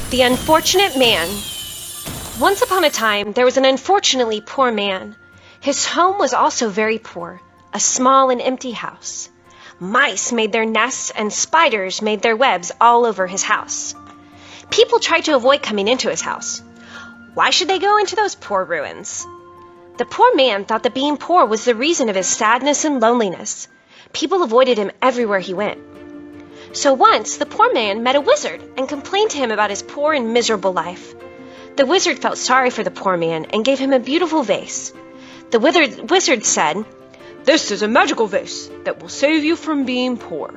The Unfortunate Man. Once upon a time, there was an unfortunately poor man. His home was also very poor, a small and empty house. Mice made their nests and spiders made their webs all over his house. People tried to avoid coming into his house. Why should they go into those poor ruins? The poor man thought that being poor was the reason of his sadness and loneliness. People avoided him everywhere he went. So once, the poor man met a wizard and complained to him about his poor and miserable life. The wizard felt sorry for the poor man and gave him a beautiful vase. The wizard said, "This is a magical vase that will save you from being poor."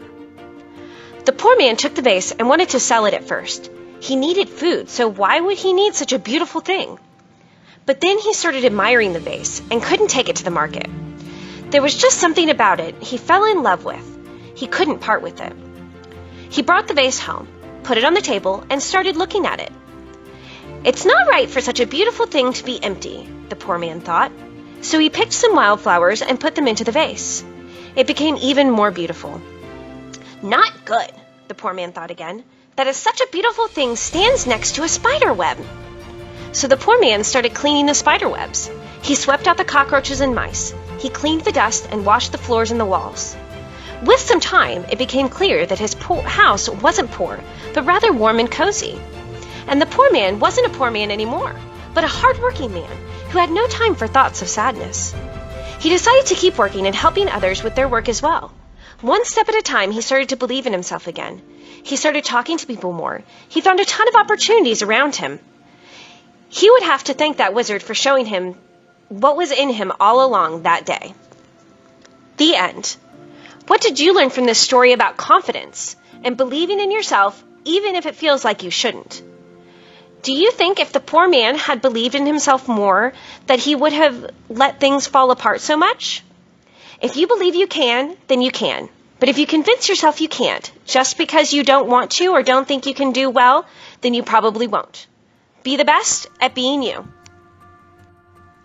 The poor man took the vase and wanted to sell it at first. He needed food, so why would he need such a beautiful thing? But then he started admiring the vase and couldn't take it to the market. There was just something about it he fell in love with. He couldn't part with it. He brought the vase home, put it on the table, and started looking at it. It's not right for such a beautiful thing to be empty, the poor man thought. So he picked some wildflowers and put them into the vase. It became even more beautiful. Not good, the poor man thought again, that such a beautiful thing stands next to a spider web. So the poor man started cleaning the spider webs. He swept out the cockroaches and mice. He cleaned the dust and washed the floors and the walls. With some time, it became clear that his house wasn't poor, but rather warm and cozy. And the poor man wasn't a poor man anymore, but a hard-working man who had no time for thoughts of sadness. He decided to keep working and helping others with their work as well. One step at a time, he started to believe in himself again. He started talking to people more. He found a ton of opportunities around him. He would have to thank that wizard for showing him what was in him all along that day. The end. What did you learn from this story about confidence and believing in yourself even if it feels like you shouldn't? Do you think if the poor man had believed in himself more, that he would have let things fall apart so much? If you believe you can, then you can. But if you convince yourself you can't, just because you don't want to or don't think you can do well, then you probably won't. Be the best at being you.